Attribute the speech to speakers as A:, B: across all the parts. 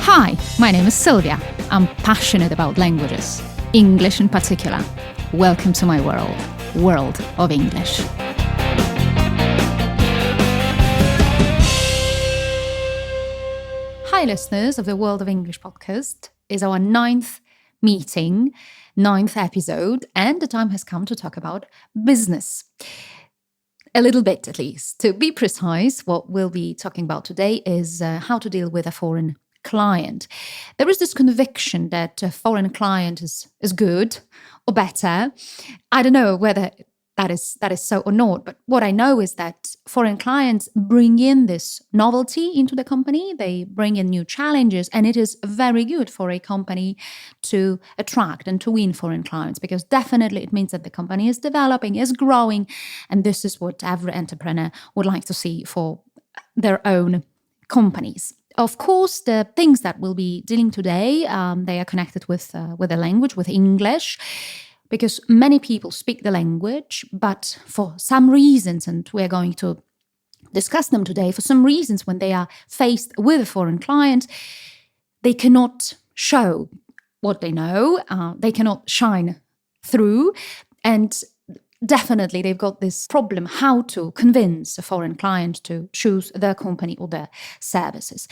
A: Hi, my name is Sylvia. I'm passionate about languages, English in particular. Welcome to my world of English. Hi, listeners of the World of English podcast. It's our ninth episode, and the time has come to talk about business. A little bit, at least. To be precise, what we'll be talking about today is how to deal with a foreign client. There is this conviction that a foreign client is good or better. I don't know whether that is so or not, but what I know is that foreign clients bring in this novelty into the company. They bring in new challenges, and it is very good for a company to attract and to win foreign clients, because definitely it means that the company is developing, is growing, and this is what every entrepreneur would like to see for their own companies. Of course, the things that we'll be dealing today, they are connected with the language, with English, because many people speak the language, but for some reasons, and we're going to discuss them today, for some reasons when they are faced with a foreign client, they cannot show what they know, they cannot shine through, and definitely they've got this problem how to convince a foreign client to choose their company or their services.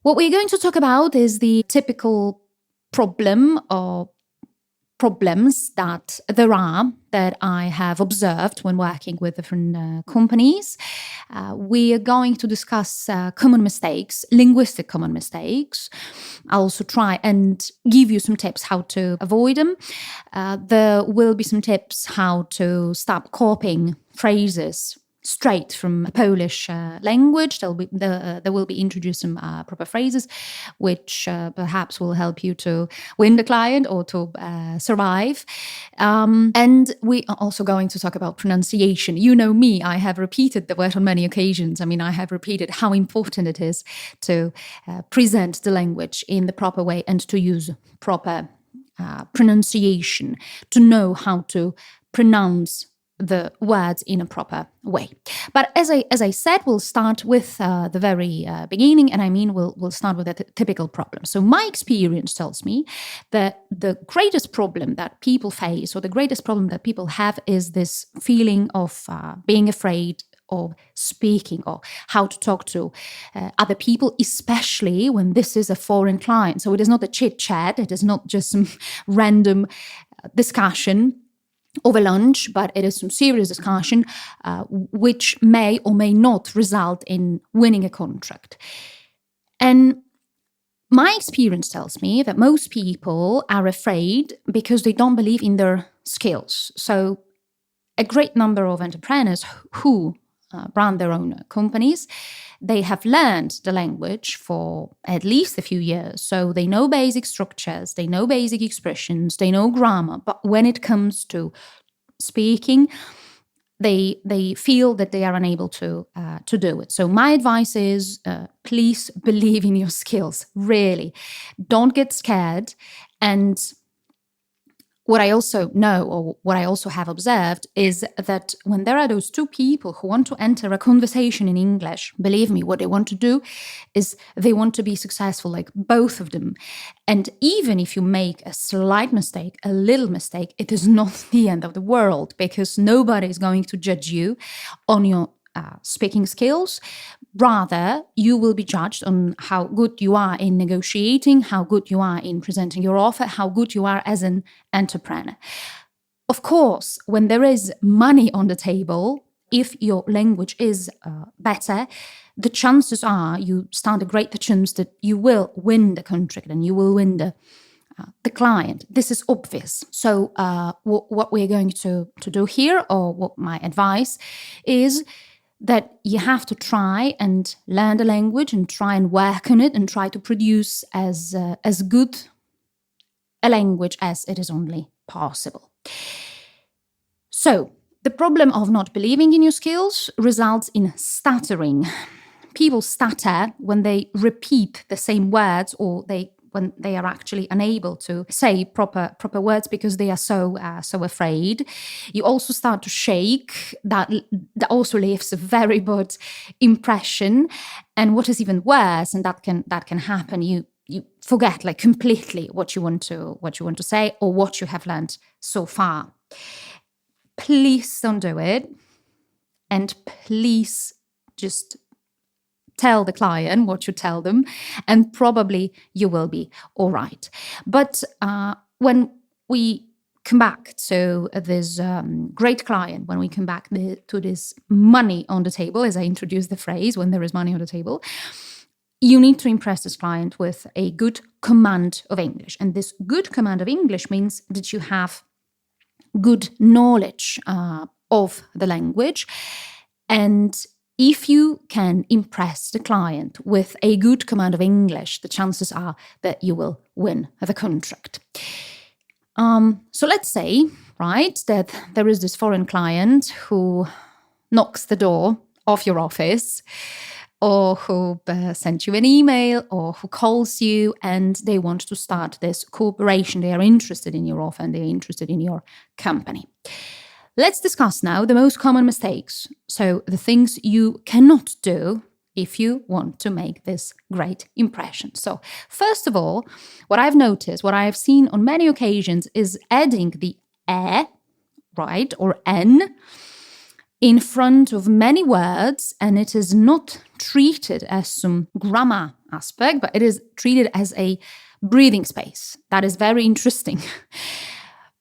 A: What we're going to talk about is the typical problem or problems that I have observed when working with different companies. We are going to discuss common mistakes, linguistic common mistakes. I'll also try and give you some tips how to avoid them. There will be some tips how to stop copying phrases straight from Polish language. There will be introduced some proper phrases, which perhaps will help you to win the client or to survive. And we are also going to talk about pronunciation. You know me, I have repeated the word on many occasions. I have repeated how important it is to present the language in the proper way and to use proper pronunciation, to know how to pronounce the words in a proper way. But as I said, we'll start with the very beginning, and we'll start with a typical problem. So my experience tells me that the greatest problem that people face, or the greatest problem that people have, is this feeling of being afraid of speaking or how to talk to other people, especially when this is a foreign client. So it is not a chit-chat, it is not just some random discussion over lunch, but it is some serious discussion which may or may not result in winning a contract. And my experience tells me that most people are afraid because they don't believe in their skills. So a great number of entrepreneurs who run their own companies, they have learned the language for at least a few years. So they know basic structures, they know basic expressions, they know grammar. But when it comes to speaking, they feel that they are unable to do it. So my advice is, please believe in your skills, really. Don't get scared. And what I also know, or what I also have observed, is that when there are those two people who want to enter a conversation in English, believe me, what they want to do is they want to be successful, like both of them. And even if you make a slight mistake, a little mistake, it is not the end of the world, because nobody is going to judge you on your speaking skills. Rather, you will be judged on how good you are in negotiating, how good you are in presenting your offer, how good you are as an entrepreneur. Of course, when there is money on the table, if your language is better, the chances are you stand a greater chance that you will win the contract and you will win the client. This is obvious. So what we're going to do here, or what my advice is, that you have to try and learn the language and try and work on it and try to produce as good a language as it is only possible. So the problem of not believing in your skills results in stuttering. People stutter when they repeat the same words, or they when they are actually unable to say proper words because they are so afraid. You also start to shake. That also leaves a very bad impression. And what is even worse, and that can happen, you forget like completely what you want to say or what you have learned so far. Please don't do it, and please just tell the client what you tell them, and probably you will be all right. But when we come back to this great client, when we come back to this money on the table, as I introduced the phrase, when there is money on the table, you need to impress this client with a good command of English. And this good command of English means that you have good knowledge of the language. And if you can impress the client with a good command of English, the chances are that you will win the contract. So let's say, right, that there is this foreign client who knocks the door of your office, or who sent you an email, or who calls you, and they want to start this cooperation. They are interested in your offer and they are interested in your company. Let's discuss now the most common mistakes. So the things you cannot do if you want to make this great impression. So first of all, what I've noticed, what I have seen on many occasions is adding the right, or n, in front of many words, and it is not treated as some grammar aspect, but it is treated as a breathing space. That is very interesting.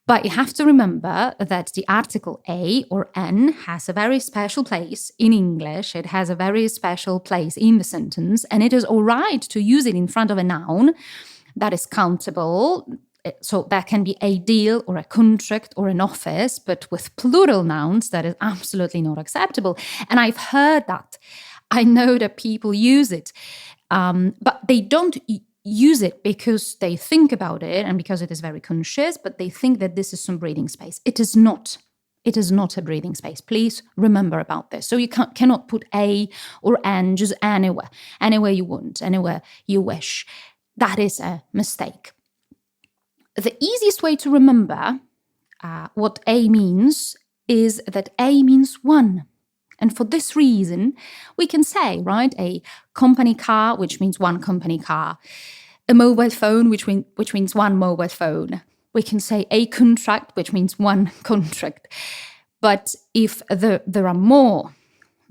A: But you have to remember that the article a or n has a very special place in English. It has a very special place in the sentence, and it is all right to use it in front of a noun that is countable. So that can be a deal or a contract or an office, but with plural nouns, that is absolutely not acceptable. And I've heard that. I know that people use it, but they don't use it because they think about it and because it is very conscious, but they think that this is some breathing space. It is not. It is not a breathing space. Please remember about this. So you cannot put a or an just anywhere you want, anywhere you wish. That is a mistake. The easiest way to remember what a means is that a means one. And for this reason, we can say, right, a company car, which means one company car, a mobile phone, which means one mobile phone. We can say a contract, which means one contract. But if there are more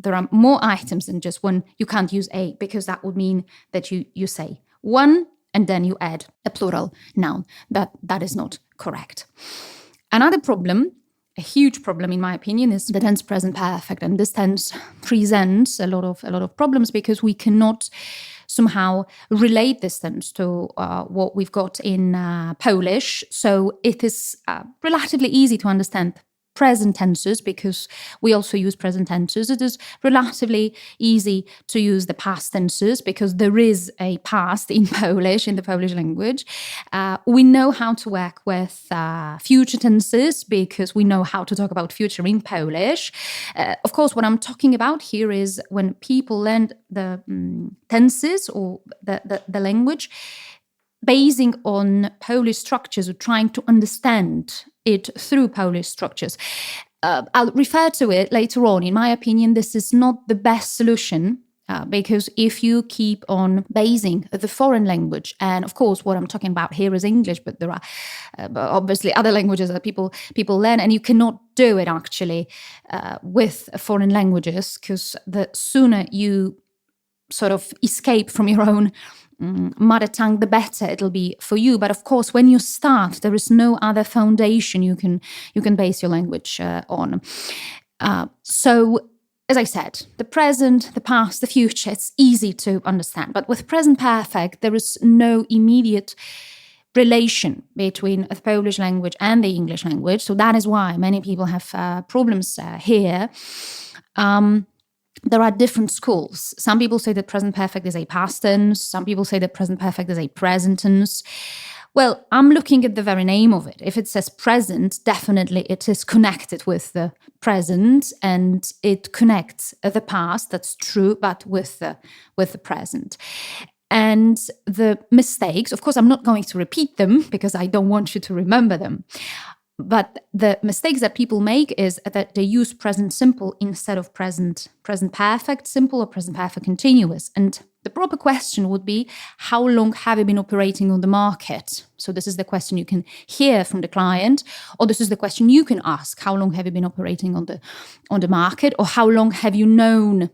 A: items than just one, you can't use a, because that would mean that you say one and then you add a plural noun. That is not correct. Another problem, a huge problem in my opinion, is the tense present perfect, and this tense presents a lot of problems because we cannot somehow relate this tense to what we've got in Polish. So it is relatively easy to understand present tenses because we also use present tenses. It is relatively easy to use the past tenses because there is a past in Polish, in the Polish language. We know how to work with future tenses because we know how to talk about future in Polish. Of course, what I'm talking about here is when people learn the tenses or the language basing on Polish structures or trying to understand it through Polish structures. I'll refer to it later on. In my opinion, this is not the best solution because if you keep on basing the foreign language, and of course what I'm talking about here is English, but there are obviously other languages that people learn, and you cannot do it actually with foreign languages, because the sooner you sort of escape from your own mother tongue, the better it'll be for you. But of course, when you start, there is no other foundation you can base your language on. So, as I said, the present, the past, the future, it's easy to understand. But with present perfect, there is no immediate relation between the Polish language and the English language. So that is why many people have problems here. There are different schools. Some people say that present perfect is a past tense. Some people say that present perfect is a present tense. Well, I'm looking at the very name of it. If it says present, definitely it is connected with the present and it connects the past, that's true, but with the present. And the mistakes, of course, I'm not going to repeat them because I don't want you to remember them. But the mistakes that people make is that they use present simple instead of present perfect simple or present perfect continuous. And the proper question would be, how long have you been operating on the market? So this is the question you can hear from the client, or this is the question you can ask. How long have you been operating on the market? Or how long have you known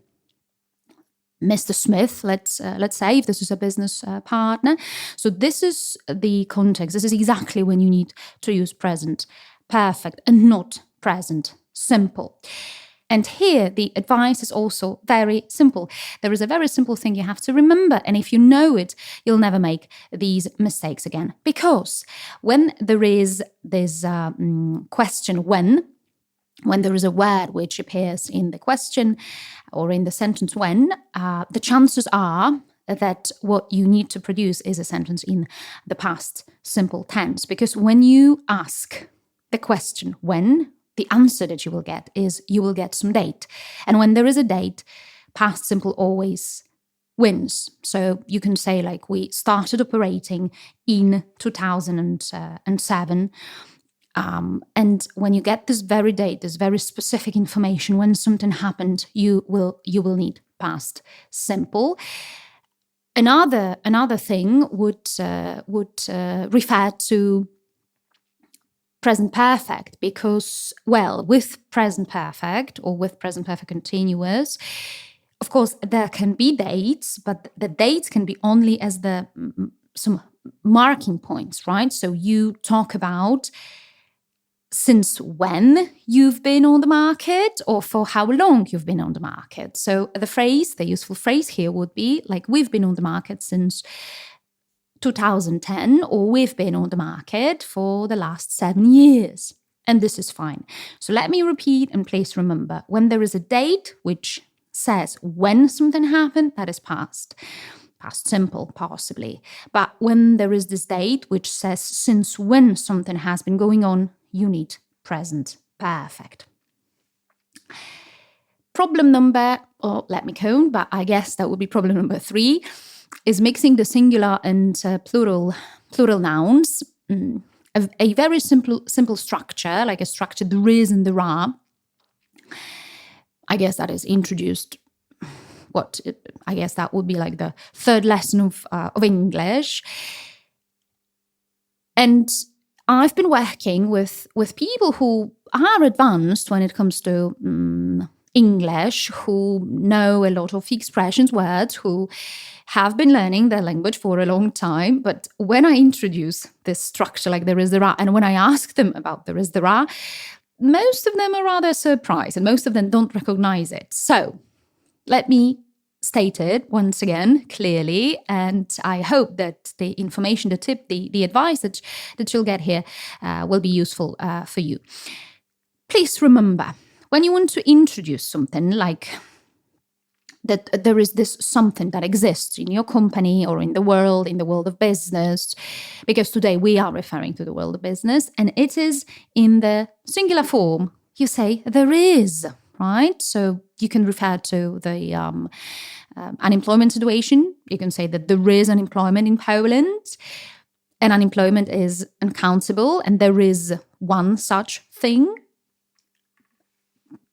A: Mr. Smith, let's say, if this is a business partner. So this is the context. This is exactly when you need to use present perfect and not present simple. And here, the advice is also very simple. There is a very simple thing you have to remember. And if you know it, you'll never make these mistakes again. Because when there is this question, when there is a word which appears in the question or in the sentence when, the chances are that what you need to produce is a sentence in the past simple tense. Because when you ask the question when, the answer that you will get is you will get some date. And when there is a date, past simple always wins. So you can say like we started operating in 2007. And when you get this very date, this very specific information, when something happened, you will need past simple. Another thing would refer to present perfect, because, well, with present perfect or with present perfect continuous, of course, there can be dates, but the dates can be only as some marking points, right? So you talk about since when you've been on the market or for how long you've been on the market. So the useful phrase here would be like, we've been on the market since 2010, or we've been on the market for the last 7 years. And this is fine. So let me repeat, and please remember, when there is a date which says when something happened, that is past simple, possibly. But when there is this date which says since when something has been going on, you need present perfect. Problem number, or let me count, but I guess that would be problem number 3, is mixing the singular and plural nouns. A very simple structure, like a structure, there is and there are. I guess that is introduced. I guess that would be like the 3rd lesson of English. And I've been working with people who are advanced when it comes to English, who know a lot of expressions, words, who have been learning their language for a long time. But when I introduce this structure like there is, there are, and when I ask them about there is, there are, most of them are rather surprised and most of them don't recognize it. So let me state it once again clearly, and I hope that the information, the tip, the advice that you'll get here will be useful for you. Please remember, when you want to introduce something like that, there is this something that exists in your company or in the world of business, because today we are referring to the world of business, and it is in the singular form. You say there is, right? So you can refer to the unemployment situation. You can say that there is unemployment in Poland, and unemployment is uncountable, and there is one such thing.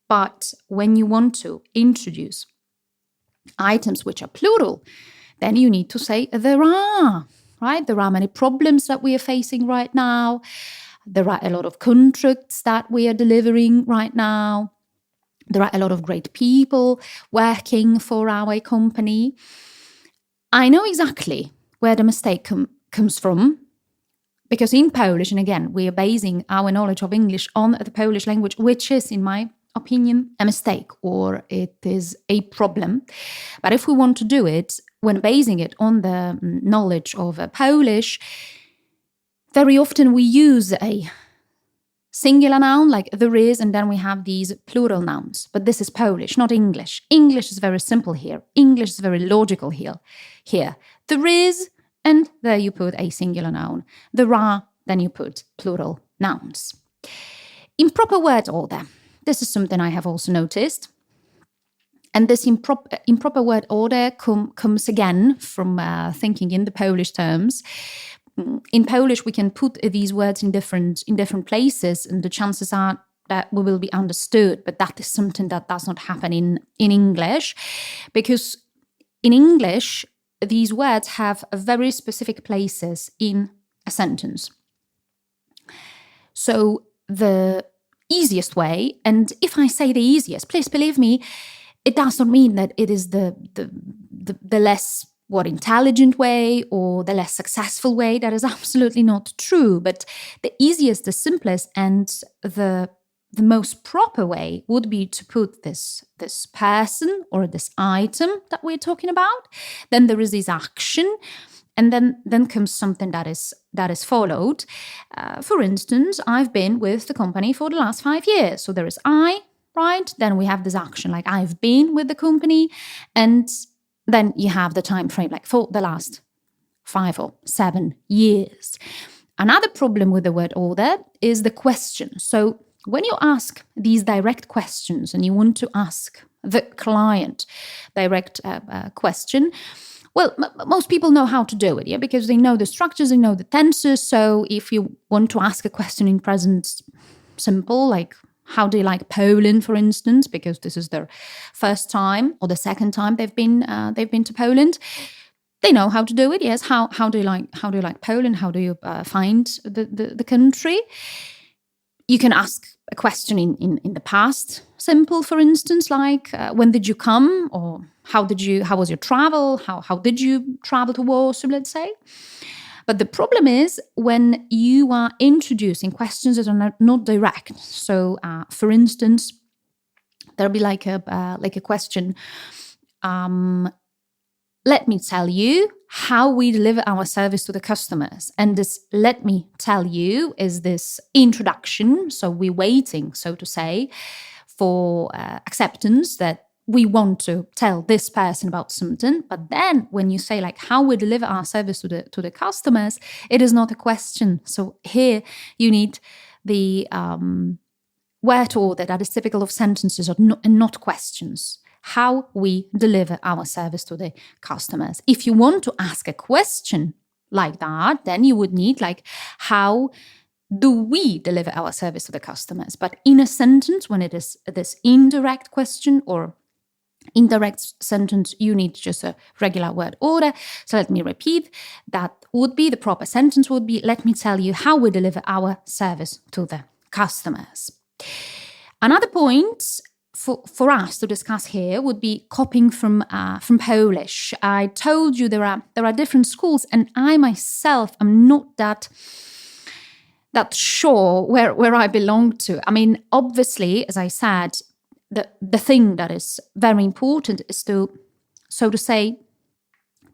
A: But when you want to introduce items which are plural, then you need to say there are, right? There are many problems that we are facing right now. There are a lot of contracts that we are delivering right now. There are a lot of great people working for our company. I know exactly where the mistake comes from, because in Polish, and again, we are basing our knowledge of English on the Polish language, which is, in my opinion, a mistake, or it is a problem. But if we want to do it when basing it on the knowledge of Polish, very often we use a singular noun like there is, and then we have these plural nouns. But this is Polish, not English. English is very simple here. English is very logical here. There is, and there you put a singular noun. There are, then you put plural nouns. In proper word order. This is something I have also noticed. And this improper word order comes again from thinking in the Polish terms. In Polish, we can put these words in different places, and the chances are that we will be understood. But that is something that does not happen in English, because in English, these words have very specific places in a sentence. So the easiest way, and if I say the easiest, please believe me, it does not mean that it is the less intelligent way or the less successful way. That is absolutely not true. But the easiest, the simplest, and the most proper way would be to put this person or this item that we're talking about. Then there is this action, and then comes something that is followed. For instance, I've been with the company for the last 5 years. So there is I, right? Then we have this action, like I've been with the company, and then you have the time frame, like for the last 5 or 7 years. Another problem with the word order is the question. So when you ask these direct questions and you want to ask the client direct question, well, most people know how to do it, yeah, because they know the structures, they know the tenses. So if you want to ask a question in present simple, like how do you like Poland, for instance, because this is their first time or the second time they've been to Poland, they know how to do it. Yes, how do you like Poland? How do you find the country? You can ask a question in the past simple, for instance, like when did you come, or how was your travel? How did you travel to Warsaw, let's say? But the problem is when you are introducing questions that are not direct. So, for instance, there'll be like a question. Let me tell you how we deliver our service to the customers. And this "let me tell you" is this introduction. So we're waiting, so to say, for acceptance that we want to tell this person about something. But then when you say like how we deliver our service to the customers, it is not a question. So here you need the word order that is typical of sentences and not questions. How we deliver our service to the customers. If you want to ask a question like that, then you would need like how do we deliver our service to the customers? But in a sentence, when it is this indirect question or indirect sentence, you need just a regular word order. So let me repeat. That would be the proper sentence would be, let me tell you how we deliver our service to the customers. Another point for us to discuss here would be copying from Polish. I told you there are different schools, and I myself am not that sure where I belong to. I mean, obviously, as I said, the thing that is very important is to, so to say,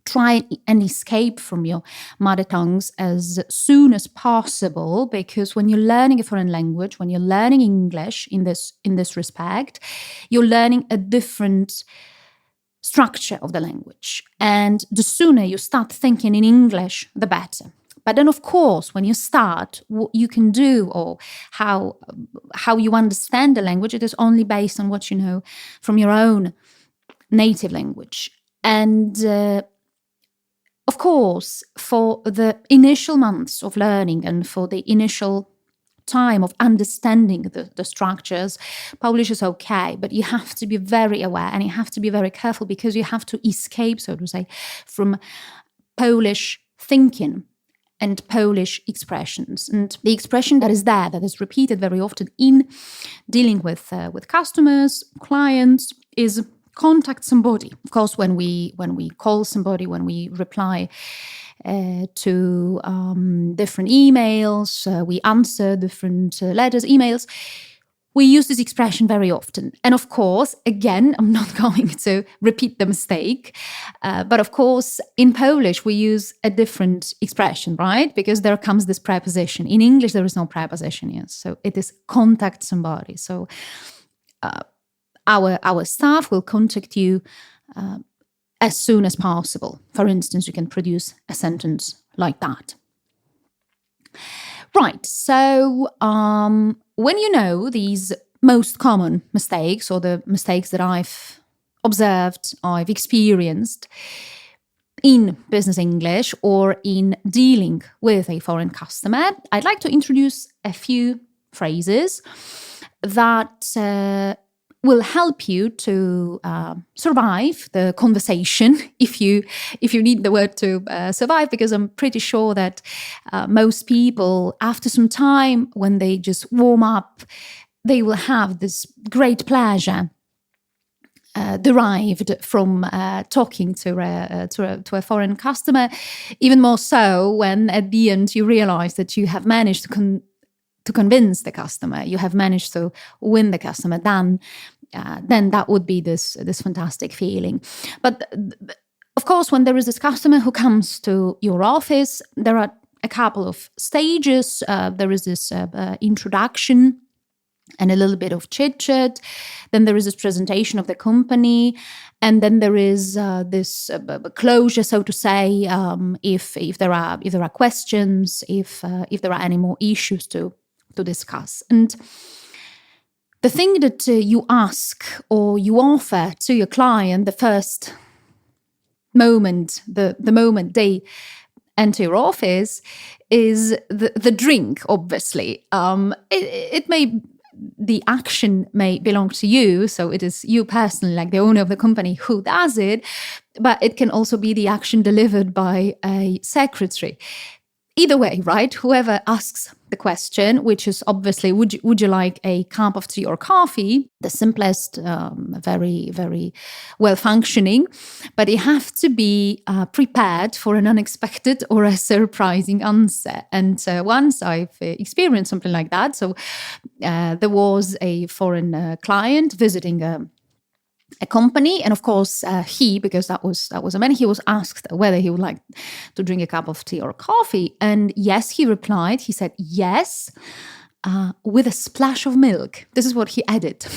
A: try and escape from your mother tongues as soon as possible, because when you're learning a foreign language, when you're learning English in this respect, you're learning a different structure of the language. And the sooner you start thinking in English, the better. But then, of course, when you start, what you can do or how you understand the language, it is only based on what you know from your own native language. And of course, for the initial months of learning and for the initial time of understanding the structures, Polish is okay, but you have to be very aware and you have to be very careful, because you have to escape, so to say, from Polish thinking and Polish expressions. And the expression that is there, that is repeated very often in dealing with customers, clients, is contact somebody. Of course, when we call somebody, when we reply to different emails, we answer different letters, emails, we use this expression very often. And of course, again, I'm not going to repeat the mistake, but of course, in Polish, we use a different expression, right? Because there comes this preposition. In English, there is no preposition, yes. So it is contact somebody. So our staff will contact you as soon as possible. For instance, you can produce a sentence like that. Right, so when you know these most common mistakes, or the mistakes that I've observed, I've experienced in business English or in dealing with a foreign customer, I'd like to introduce a few phrases that will help you to survive the conversation if you need the word to survive, because I'm pretty sure that most people, after some time, when they just warm up, they will have this great pleasure derived from talking to a foreign customer, even more so when at the end you realize that you have managed to convince the customer, you have managed to win the customer. Then that would be this fantastic feeling. But of course, when there is this customer who comes to your office, there are a couple of stages. There is this introduction and a little bit of chit-chat. Then there is this presentation of the company. And then there is this closure, so to say, if there are questions, if there are any more issues to discuss. And the thing that you ask or you offer to your client the first moment, the moment they enter your office, is the drink, obviously. The action may belong to you, so it is you personally, like the owner of the company, who does it, but it can also be the action delivered by a secretary. Either way, right? Whoever asks the question, which is obviously, would you like a cup of tea or coffee? The simplest, very, very well functioning, but you have to be prepared for an unexpected or a surprising answer. And once I've experienced something like that, so there was a foreign client visiting a company, and of course because that was a man, he was asked whether he would like to drink a cup of tea or coffee, and yes, he replied. He said yes, with a splash of milk. This is what he added.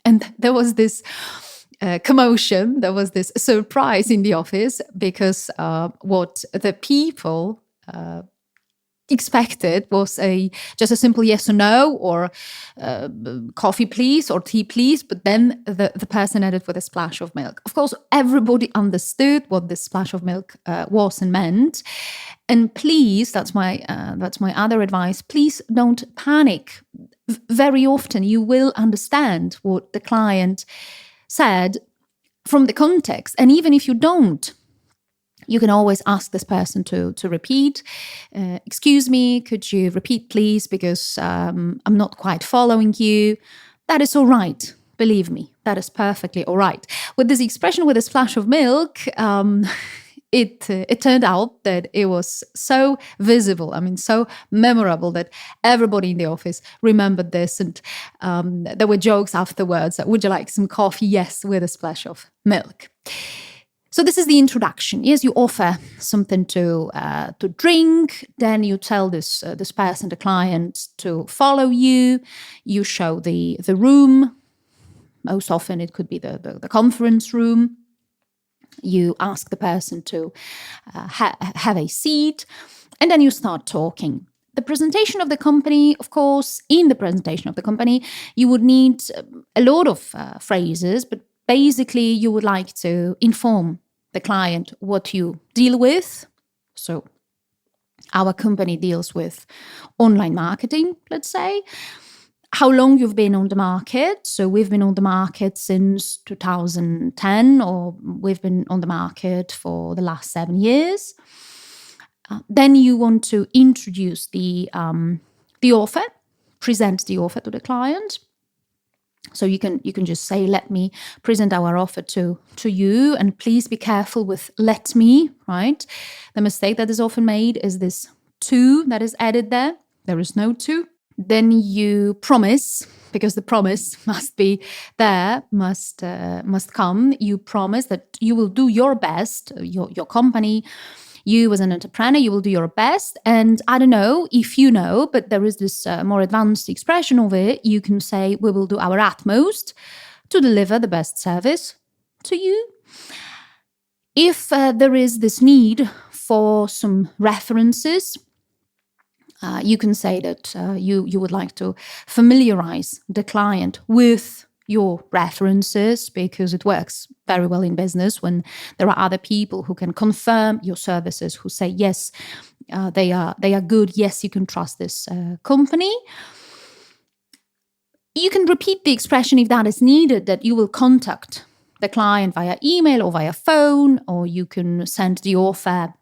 A: And there was this commotion, there was this surprise in the office, because what the people expected was just a simple yes or no, or coffee please or tea please, but then the person added with a splash of milk. Of course, everybody understood what this splash of milk was and meant. And please, that's my other advice, please don't panic. Very often you will understand what the client said from the context, and even if you don't, you can always ask this person to repeat. Excuse me, could you repeat, please? Because I'm not quite following you. That is all right. Believe me, that is perfectly all right. With this expression, with a splash of milk, it turned out that it was so visible, so memorable, that everybody in the office remembered this. And there were jokes afterwards. Would you like some coffee? Yes, with a splash of milk. So this is the introduction. Yes, you offer something to drink. Then you tell this person, the client, to follow you. You show the room. Most often it could be the conference room. You ask the person to have a seat, and then you start talking. The presentation of the company, of course, in the presentation of the company, you would need a lot of phrases, but basically you would like to inform the client what you deal with. So our company deals with online marketing, let's say. How long you've been on the market. So we've been on the market since 2010, or we've been on the market for the last 7 years. Then you want to introduce the offer, present the offer to the client. So you can just say, let me present our offer to you, and please be careful with let me, right? The mistake that is often made is this to that is added there. There is no to. Then you promise, because the promise must be there, must come. You promise that you will do your best, your company, you as an entrepreneur, you will do your best. And I don't know if you know, but there is this more advanced expression of it. You can say, we will do our utmost to deliver the best service to you. If there is this need for some references, you can say that you would like to familiarize the client with your references, because it works very well in business when there are other people who can confirm your services, who say, yes, they are good. Yes, you can trust this company. You can repeat the expression if that is needed, that you will contact the client via email or via phone, or you can send the offer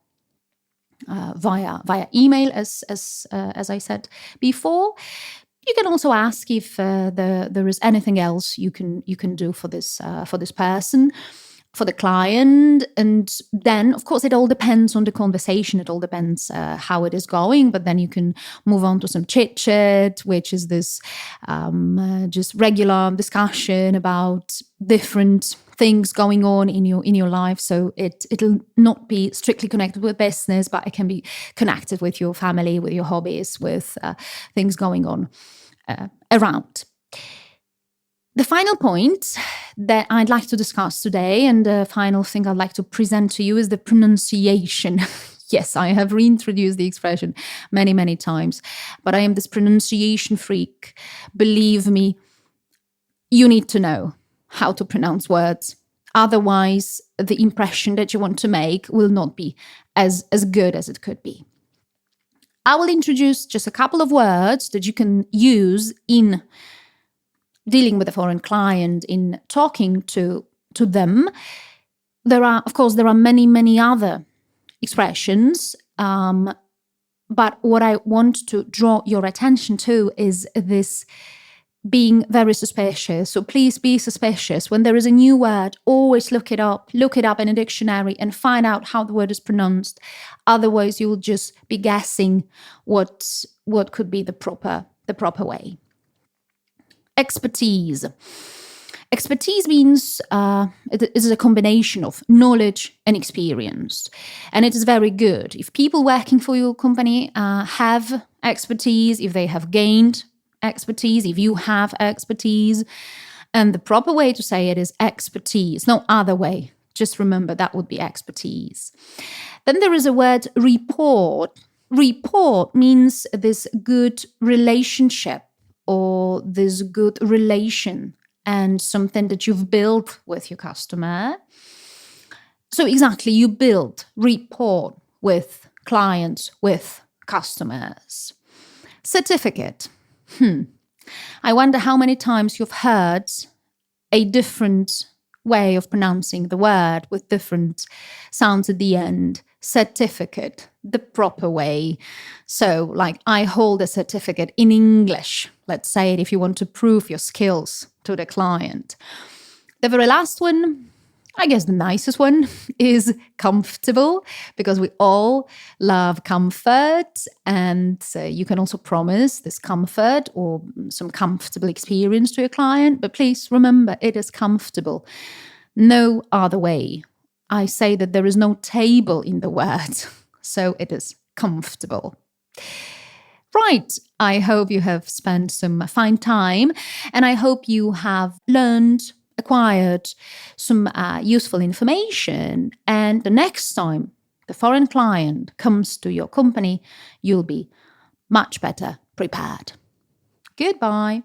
A: via email, as I said before. You can also ask if there is anything else you can do for this person, for the client. And then, of course, it all depends on the conversation. It all depends how it is going. But then you can move on to some chit chat, which is this just regular discussion about different things going on in your life. So it'll not be strictly connected with business, but it can be connected with your family, with your hobbies, with things going on around. The final point that I'd like to discuss today, and the final thing I'd like to present to you, is the pronunciation. Yes, I have reintroduced the expression many, many times, but I am this pronunciation freak. Believe me, you need to know how to pronounce words. Otherwise, the impression that you want to make will not be as good as it could be. I will introduce just a couple of words that you can use in dealing with a foreign client, in talking to them. There are many, many other expressions, but what I want to draw your attention to is this being very suspicious. So please be suspicious. When there is a new word, always look it up in a dictionary and find out how the word is pronounced. Otherwise, you'll just be guessing what could be the proper way. Expertise. Expertise means it is a combination of knowledge and experience. And it is very good if people working for your company have expertise, if they have gained expertise, if you have expertise. And the proper way to say it is expertise, no other way. Just remember that would be expertise. Then there is a word report. Report means this good relationship or this good relation and something that you've built with your customer. So exactly, you build rapport with clients, with customers. Certificate. I wonder how many times you've heard a different way of pronouncing the word with different sounds at the end. Certificate, the proper way. So, like, I hold a certificate in English. Let's say it if you want to prove your skills to the client. The very last one, I guess the nicest one, is comfortable, because we all love comfort, and you can also promise this comfort or some comfortable experience to your client. But please remember, it is comfortable. No other way. I say that there is no table in the word, so it is comfortable. Right, I hope you have spent some fine time, and I hope you have acquired some useful information, and the next time the foreign client comes to your company, you'll be much better prepared. Goodbye.